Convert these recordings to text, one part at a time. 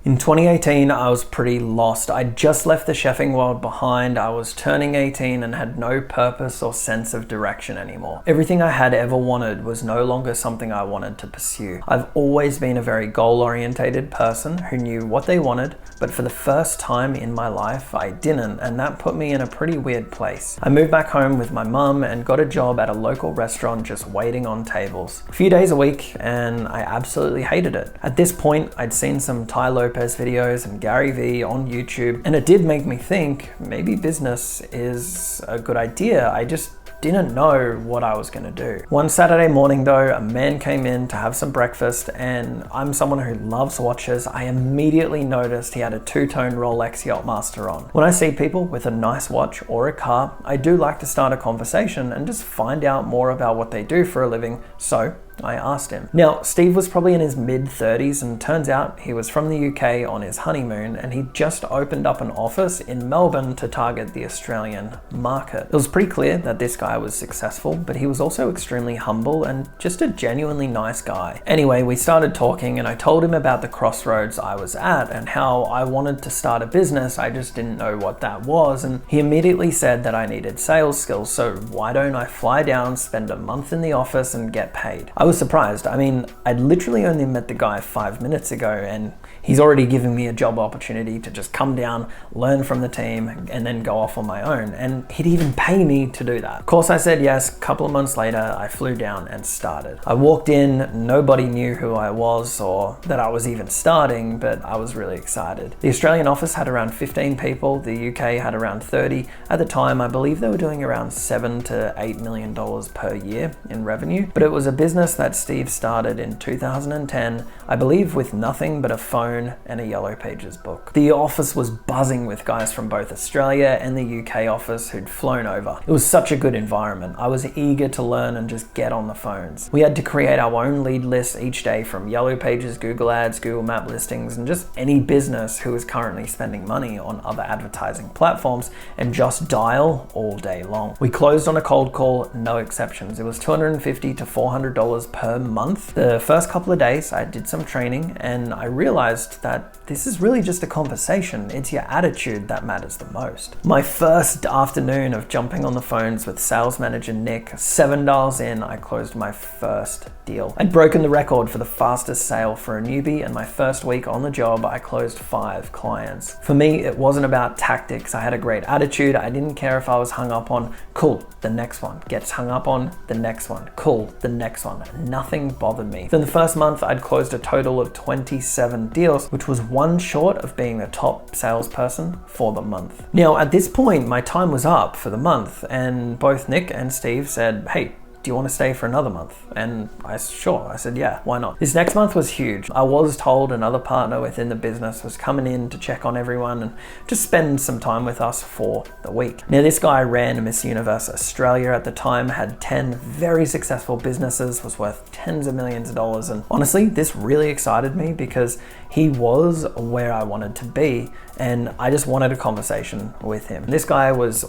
In 2018, I was pretty lost. I'd just left the chefing world behind. I was turning 18 and had no purpose or sense of direction anymore. Everything I had ever wanted was no longer something I wanted to pursue. I've always been a very goal-orientated person who knew what they wanted, but for the first time in my life, I didn't, and that put me in a pretty weird place. I moved back home with my mum and got a job at a local restaurant just waiting on tables. A few days a week, and I absolutely hated it. At this point, I'd seen some Tai Lopez videos and Gary Vee on YouTube, and it did make me think maybe business is a good idea. I just didn't know what I was gonna do. One Saturday morning though, a man came in to have some breakfast, and I'm someone who loves watches. I immediately noticed he had a two-tone Rolex Yachtmaster on. When I see people with a nice watch or a car, I do like to start a conversation and just find out more about what they do for a living, so I asked him. Now, Steve was probably in his mid-30s, and turns out he was from the UK on his honeymoon, and he just opened up an office in Melbourne to target the Australian market. It was pretty clear that this guy was successful, but he was also extremely humble and just a genuinely nice guy. Anyway, we started talking, and I told him about the crossroads I was at and how I wanted to start a business. I just didn't know what that was, and he immediately said that I needed sales skills, so why don't I fly down, spend a month in the office, and get paid? I was surprised. I mean, I'd literally only met the guy 5 minutes ago, and he's already given me a job opportunity to just come down, learn from the team, and then go off on my own. And he'd even pay me to do that. Of course, I said yes. A couple of months later, I flew down and started. I walked in, nobody knew who I was or that I was even starting, but I was really excited. The Australian office had around 15 people. The UK had around 30. At the time, I believe they were doing around $7 to $8 million per year in revenue, but it was a business that Steve started in 2010, I believe with nothing but a phone and a Yellow Pages book. The office was buzzing with guys from both Australia and the UK office who'd flown over. It was such a good environment. I was eager to learn and just get on the phones. We had to create our own lead lists each day from Yellow Pages, Google Ads, Google Map listings, and just any business who was currently spending money on other advertising platforms, and just dial all day long. We closed on a cold call, no exceptions. It was $250 to $400 per month. The first couple of days I did some training, and I realized that this is really just a conversation. It's your attitude that matters the most. My first afternoon of jumping on the phones with sales manager Nick, 7 dials in, I closed my first deal. I'd broken the record for the fastest sale for a newbie, and my first week on the job, I closed 5 clients. For me, it wasn't about tactics. I had a great attitude. I didn't care if I was hung up on, cool, the next one. Gets hung up on, the next one. Cool, the next one. Nothing bothered me. In the first month, I'd closed a total of 27 deals, which was one short of being the top salesperson for the month. Now, at this point, my time was up for the month, and both Nick and Steve said, hey, do you want to stay for another month? And I said, yeah, why not? This next month was huge. I was told another partner within the business was coming in to check on everyone and just spend some time with us for the week. Now, this guy ran Miss Universe Australia at the time, had 10 very successful businesses, was worth tens of millions of dollars. And honestly, this really excited me because he was where I wanted to be, and I just wanted a conversation with him. This guy was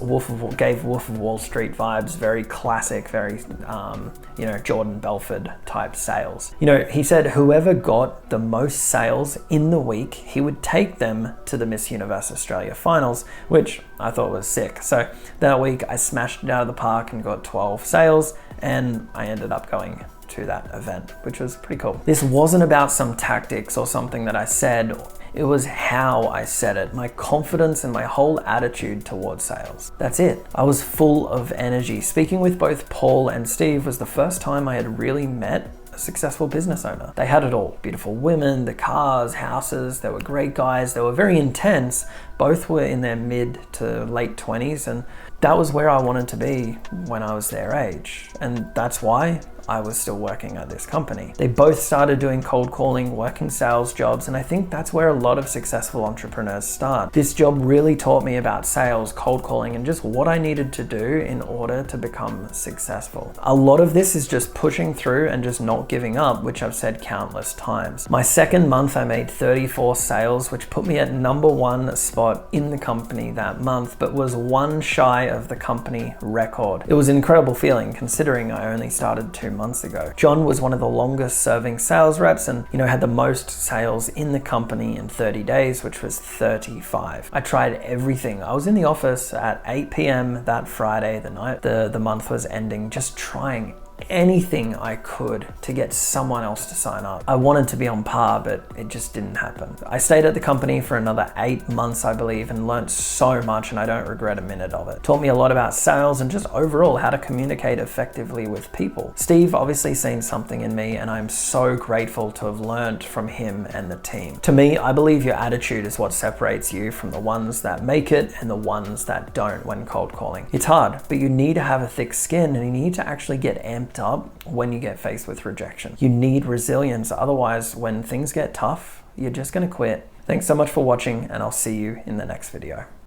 gave Wolf of Wall Street vibes, very classic, very Jordan Belford type sales. He said whoever got the most sales in the week, he would take them to the Miss Universe Australia finals, which I thought was sick. So that week I smashed it out of the park and got 12 sales, and I ended up going to that event, which was pretty cool. This wasn't about some tactics or something that I said. It was how I said it, my confidence and my whole attitude towards sales. That's it. I was full of energy. Speaking with both Paul and Steve was the first time I had really met a successful business owner. They had it all. Beautiful women, the cars, houses. They were great guys. They were very intense. Both were in their mid to late 20s, and that was where I wanted to be when I was their age. And that's why I was still working at this company. They both started doing cold calling, working sales jobs, and I think that's where a lot of successful entrepreneurs start. This job really taught me about sales, cold calling, and just what I needed to do in order to become successful. A lot of this is just pushing through and just not giving up, which I've said countless times. My second month, I made 34 sales, which put me at #1 spot in the company that month, but was one shy of the company record. It was an incredible feeling considering I only started 2 months months ago. John was one of the longest serving sales reps and, had the most sales in the company in 30 days, which was 35. I tried everything. I was in the office at 8 p.m. that Friday, the night the month was ending, just trying anything I could to get someone else to sign up. I wanted to be on par, but it just didn't happen. I stayed at the company for another 8 months, I believe, and learned so much, and I don't regret a minute of it. Taught me a lot about sales and just overall how to communicate effectively with people. Steve obviously seen something in me, and I'm so grateful to have learned from him and the team. To me, I believe your attitude is what separates you from the ones that make it and the ones that don't when cold calling. It's hard, but you need to have a thick skin, and you need to actually get amped up when you get faced with rejection. You need resilience, otherwise when things get tough, you're just going to quit. Thanks so much for watching, and I'll see you in the next video.